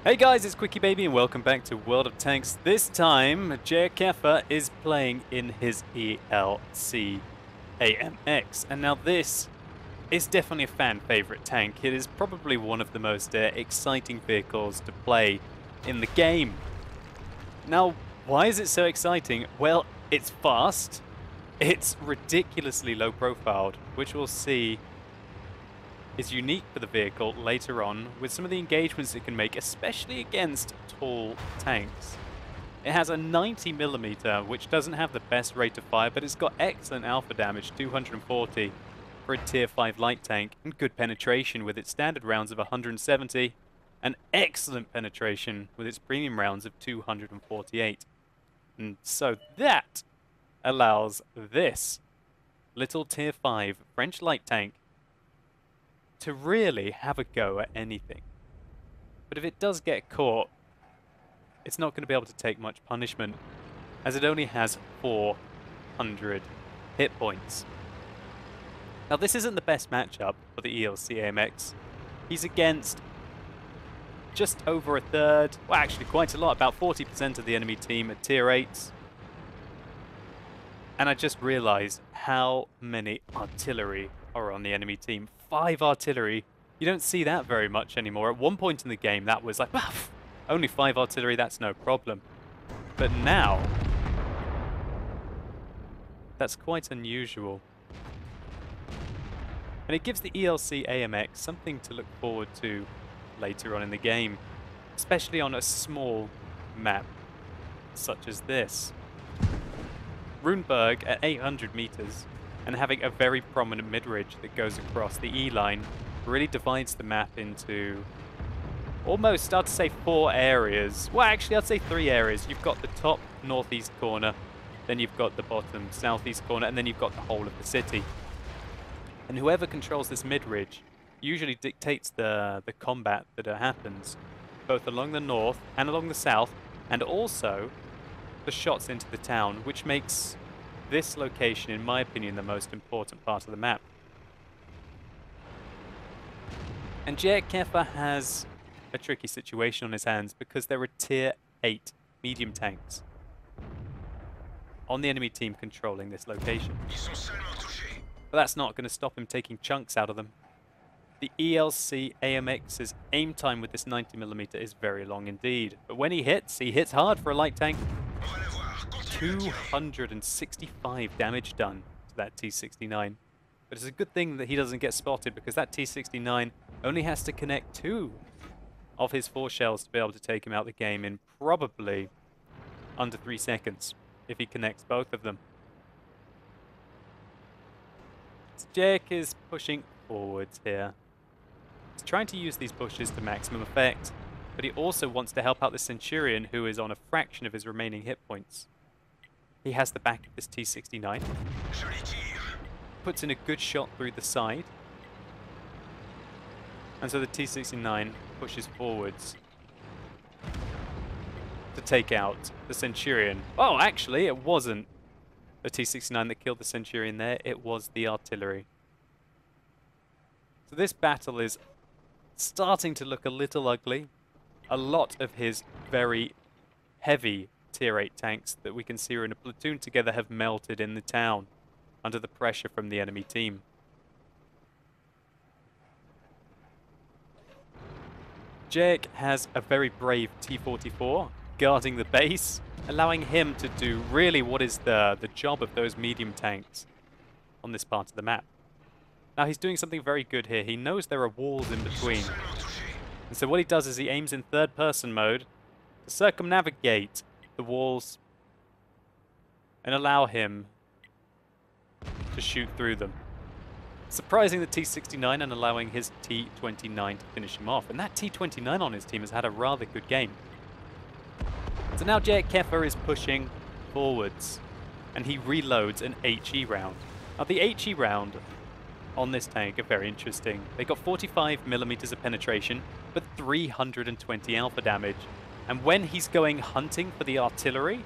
Hey guys, it's QuickyBaby and welcome back to World of Tanks. This time, Jaeckefa is playing in his ELC AMX. And now this is definitely a fan favorite tank. It is probably one of the most exciting vehicles to play in the game. Now, why is it so exciting? Well, it's fast, it's ridiculously low profiled, which we'll see is unique for the vehicle later on with some of the engagements it can make, especially against tall tanks. It has a 90mm, which doesn't have the best rate of fire, but it's got excellent alpha damage, 240 for a tier 5 light tank, and good penetration with its standard rounds of 170, and excellent penetration with its premium rounds of 248. And so that allows this little tier 5 French light tank to really have a go at anything. But if it does get caught, it's not going to be able to take much punishment, as it only has 400 hit points. Now this isn't the best matchup for the ELC AMX. He's against just over a third, well actually quite a lot, about 40% of the enemy team at tier 8s. And I just realized how many artillery are on the enemy team. 5 artillery. You don't see that very much anymore. At one point in the game, that was like, only 5 artillery, that's no problem. But now, that's quite unusual. And it gives the ELC AMX something to look forward to later on in the game, especially on a small map such as this. Runeberg at 800 meters and having a very prominent mid-ridge that goes across the E-line really divides the map into almost, I'd say, 4 areas. Well, actually, I'd say 3 areas. You've got the top northeast corner, then you've got the bottom southeast corner, and then you've got the whole of the city. And whoever controls this mid-ridge usually dictates the combat that happens, both along the north and along the south, and also the shots into the town, which makes this location, in my opinion, the most important part of the map. And Jaeckefa has a tricky situation on his hands because there are tier 8 medium tanks on the enemy team controlling this location. But that's not going to stop him taking chunks out of them. The ELC AMX's aim time with this 90mm is very long indeed. But when he hits hard for a light tank. 265 damage done to that T69. But it's a good thing that he doesn't get spotted, because that T69 only has to connect 2 of his 4 shells to be able to take him out of the game in probably under 3 seconds if he connects both of them. So Jaek is pushing forwards here. He's trying to use these pushes to maximum effect, but he also wants to help out the Centurion, who is on a fraction of his remaining hit points. He has the back of this T69. Puts in a good shot through the side. And so the T69 pushes forwards to take out the Centurion. Oh, actually, it wasn't the T69 that killed the Centurion there. It was the artillery. So this battle is starting to look a little ugly. A lot of his very heavy tier 8 tanks that we can see are in a platoon together have melted in the town under the pressure from the enemy team. Jaek has a very brave T-44 guarding the base, allowing him to do really what is the job of those medium tanks on this part of the map. Now he's doing something very good here. He knows there are walls in between. And so what he does is he aims in third-person mode to circumnavigate the walls and allow him to shoot through them, surprising the T69 and allowing his T29 to finish him off. And that T29 on his team has had a rather good game. So now Jaeckefa is pushing forwards, and he reloads an HE round. Now the HE round on this tank are very interesting. They got 45mm of penetration, but 320 alpha damage. And when he's going hunting for the artillery,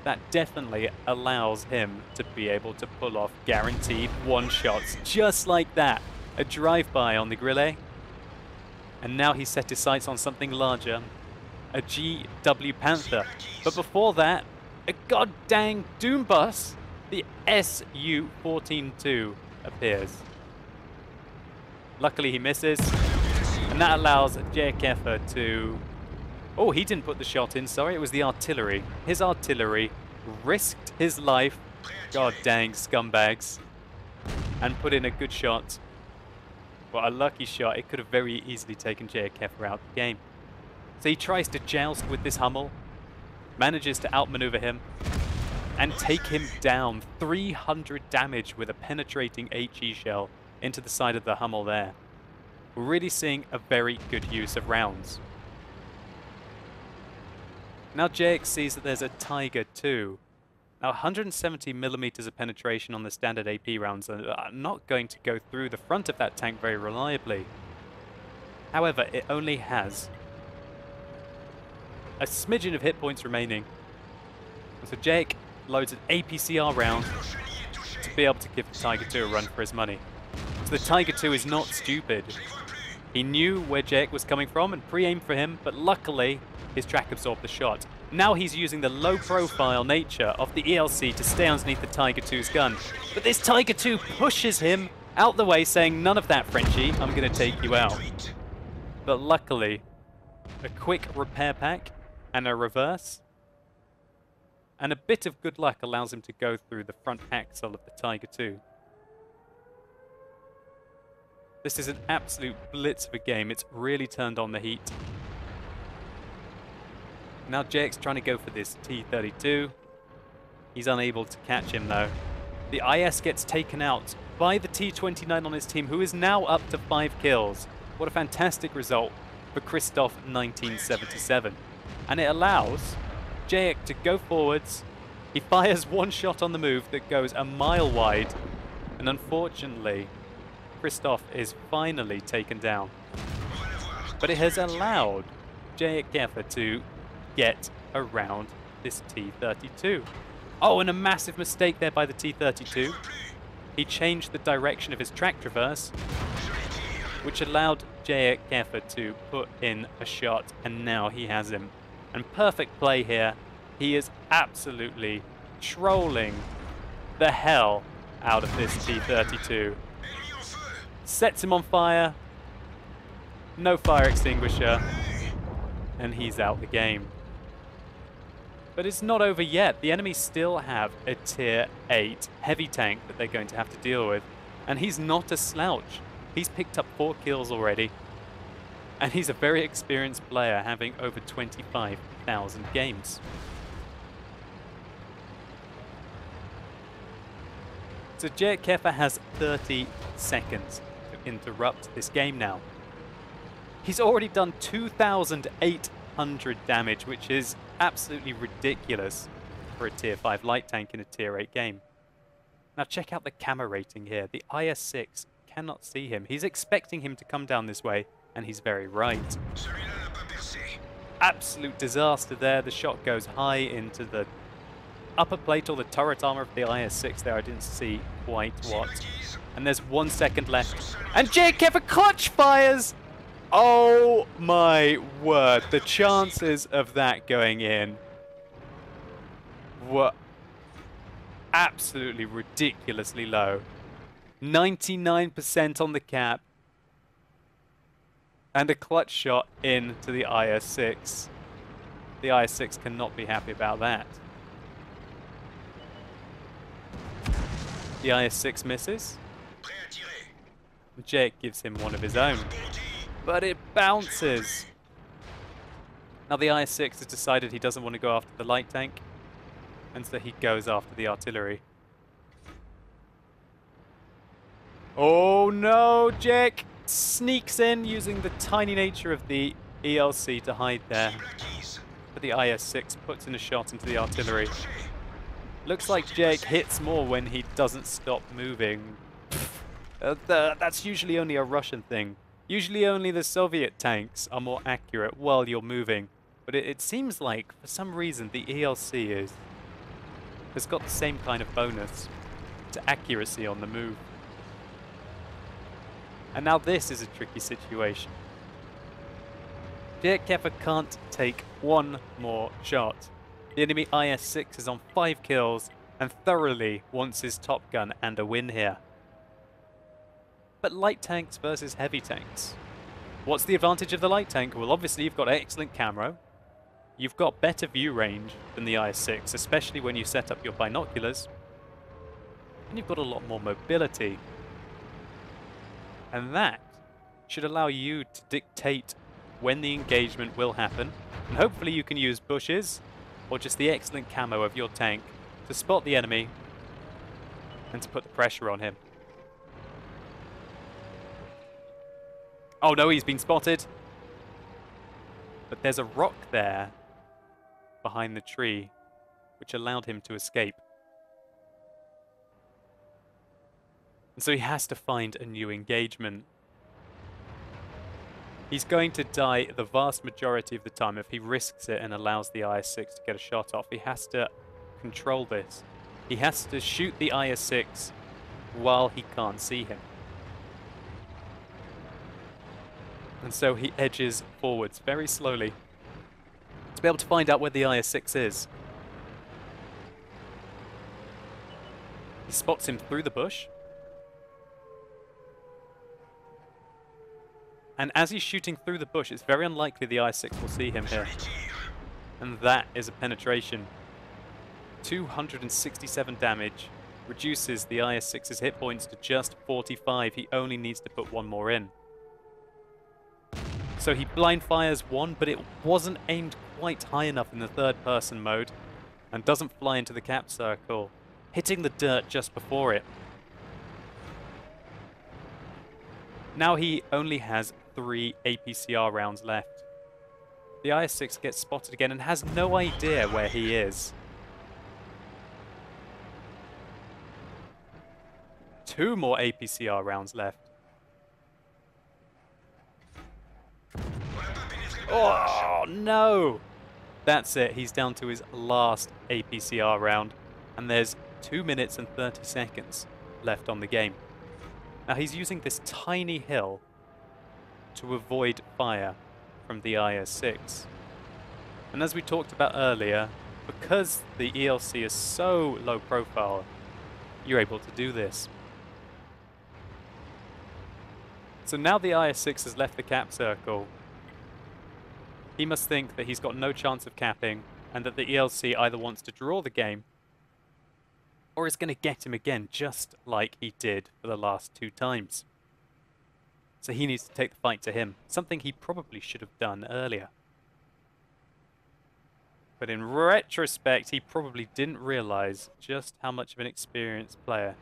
that definitely allows him to be able to pull off guaranteed one-shots, just like that. A drive-by on the grille, And now he's set his sights on something larger, a GW Panther. But before that, a god-dang Doom bus, the SU-14-2 appears. Luckily he misses, and that allows Jaeckefa to... Oh, he didn't put the shot in, sorry, it was the artillery. His artillery risked his life, god-dang scumbags, and put in a good shot. Well, a lucky shot. It could have very easily taken Jaeckefa out the game. So he tries to joust with this Hummel, manages to outmaneuver him, and take him down. 300 damage with a penetrating HE shell into the side of the Hummel there. We're really seeing a very good use of rounds. Now Jaek sees that there's a Tiger 2. Now 170 millimeters of penetration on the standard AP rounds are not going to go through the front of that tank very reliably. However, it only has a smidgen of hit points remaining. So Jaek loads an APCR round to be able to give the Tiger 2 a run for his money. So the Tiger 2 is not stupid. He knew where Jaek was coming from and pre-aimed for him, but luckily his track absorbed the shot. Now he's using the low-profile nature of the ELC to stay underneath the Tiger 2's gun. But this Tiger 2 pushes him out the way, saying, none of that, Frenchie, I'm going to take you out. But luckily, a quick repair pack and a reverse, and a bit of good luck allows him to go through the front axle of the Tiger 2. This is an absolute blitz of a game. It's really turned on the heat. Now Jaek's trying to go for this T-32. He's unable to catch him though. The IS gets taken out by the T-29 on his team, who is now up to 5 kills. What a fantastic result for Christoph 1977. And it allows Jaek to go forwards. He fires one shot on the move that goes a mile wide. And unfortunately, Christoph is finally taken down. But it has allowed Jaeckefa to get around this T-32. Oh, and a massive mistake there by the T-32. He changed the direction of his track traverse, which allowed Jaeckefa to put in a shot, and now he has him. And perfect play here. He is absolutely trolling the hell out of this T-32. Sets him on fire. No fire extinguisher. And he's out the game. But it's not over yet. The enemy still have a tier 8 heavy tank that they're going to have to deal with. And he's not a slouch. He's picked up 4 kills already. And he's a very experienced player, having over 25,000 games. So Jaeckefa has 30 seconds to interrupt this game now. He's already done 2,800 damage, which is absolutely ridiculous for a tier 5 light tank in a tier 8 game. Now check out the camera rating here. The IS-6 cannot see him. He's expecting him to come down this way, and he's very right. Absolute disaster there. The shot goes high into the upper plate or the turret armor of the IS-6 there. I didn't see quite what. And there's 1 second left. And Jaeckefa clutch fires! Oh my word. The chances of that going in were absolutely ridiculously low. 99% on the cap. And a clutch shot into the IS-6. The IS-6 cannot be happy about that. The IS-6 misses. Jaek gives him one of his own. But it bounces. Now the IS-6 has decided he doesn't want to go after the light tank. And so he goes after the artillery. Oh no, Jaek sneaks in using the tiny nature of the ELC to hide there. But the IS-6 puts in a shot into the artillery. Looks like Jaek hits more when he doesn't stop moving. That's usually only a Russian thing. Usually only the Soviet tanks are more accurate while you're moving. But it seems like, for some reason, the ELC has got the same kind of bonus to accuracy on the move. And now this is a tricky situation. Jaeckefa can't take one more shot. The enemy IS-6 is on 5 kills and thoroughly wants his Top Gun and a win here. But light tanks versus heavy tanks. What's the advantage of the light tank? Well, obviously you've got excellent camo. You've got better view range than the IS-6, especially when you set up your binoculars. And you've got a lot more mobility. And that should allow you to dictate when the engagement will happen. And hopefully you can use bushes or just the excellent camo of your tank to spot the enemy and to put the pressure on him. Oh no, he's been spotted. But there's a rock there behind the tree which allowed him to escape. And so he has to find a new engagement. He's going to die the vast majority of the time if he risks it and allows the IS-6 to get a shot off. He has to control this. He has to shoot the IS-6 while he can't see him. And so he edges forwards very slowly to be able to find out where the IS-6 is. He spots him through the bush. And as he's shooting through the bush, it's very unlikely the IS-6 will see him here. And that is a penetration. 267 damage. Reduces the IS-6's hit points to just 45. He only needs to put one more in. So he blind fires one, but it wasn't aimed quite high enough in the third person mode. And doesn't fly into the cap circle, hitting the dirt just before it. Now he only has 3 APCR rounds left. The IS-6 gets spotted again and has no idea where he is. 2 more APCR rounds left. Oh no! That's it, he's down to his last APCR round. And there's 2 minutes and 30 seconds left on the game. Now he's using this tiny hill to avoid fire from the IS-6. And as we talked about earlier, because the ELC is so low profile, you're able to do this. So now the IS-6 has left the cap circle. He must think that he's got no chance of capping and that the ELC either wants to draw the game or is going to get him again, just like he did for the last 2 times. So he needs to take the fight to him, something he probably should have done earlier. But in retrospect, he probably didn't realize just how much of an experienced player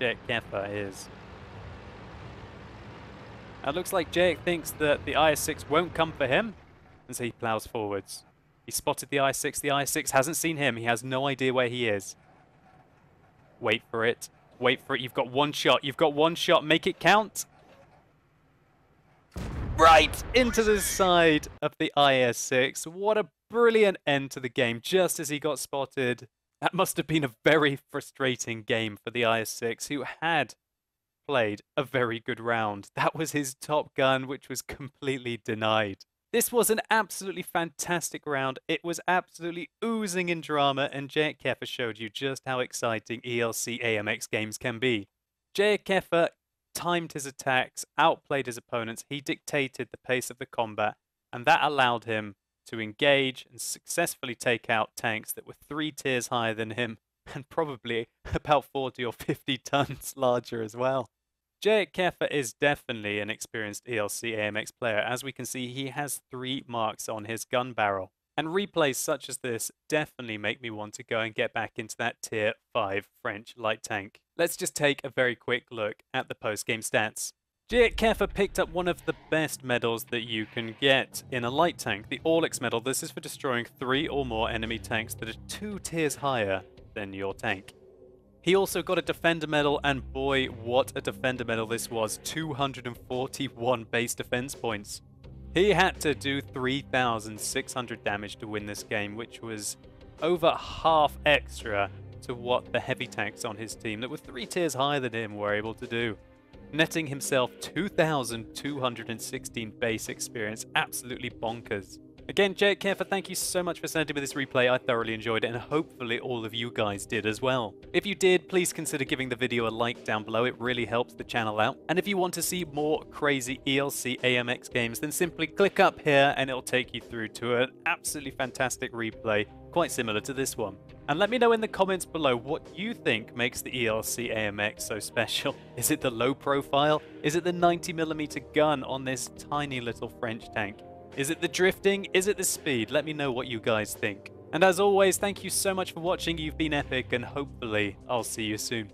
Jaeckefa is. Now it looks like Jaek thinks that the IS-6 won't come for him, and so he plows forwards. He spotted the IS-6. The IS-6 hasn't seen him. He has no idea where he is. Wait for it. Wait for it. You've got 1 shot. You've got 1 shot. Make it count. Right into the side of the IS-6. What a brilliant end to the game, just as he got spotted. That must have been a very frustrating game for the IS-6, who had played a very good round. That was his Top Gun, which was completely denied. This was an absolutely fantastic round. It was absolutely oozing in drama, and Jaeckefa showed you just how exciting ELC AMX games can be. Jaeckefa timed his attacks, outplayed his opponents, he dictated the pace of the combat, and that allowed him to engage and successfully take out tanks that were 3 tiers higher than him, and probably about 40 or 50 tons larger as well. Jaeckefa is definitely an experienced ELC AMX player. As we can see, he has 3 marks on his gun barrel. And replays such as this definitely make me want to go and get back into that tier 5 French light tank. Let's just take a very quick look at the post-game stats. Jaeckefa picked up one of the best medals that you can get in a light tank, the Orlix medal. This is for destroying 3 or more enemy tanks that are 2 tiers higher than your tank. He also got a Defender medal, and boy, what a Defender medal this was. 241 base defense points. He had to do 3,600 damage to win this game, which was over half extra to what the heavy tanks on his team that were 3 tiers higher than him were able to do. netting himself 2,216 base experience. Absolutely bonkers. Again, Jaeckefa, thank you so much for sending me this replay. I thoroughly enjoyed it, and hopefully all of you guys did as well. If you did, please consider giving the video a like down below. It really helps the channel out. And if you want to see more crazy ELC AMX games, then simply click up here and it'll take you through to an absolutely fantastic replay, quite similar to this one. And let me know in the comments below what you think makes the ELC AMX so special. Is it the low profile? Is it the 90mm gun on this tiny little French tank? Is it the drifting? Is it the speed? Let me know what you guys think. And as always, thank you so much for watching. You've been epic, and hopefully I'll see you soon.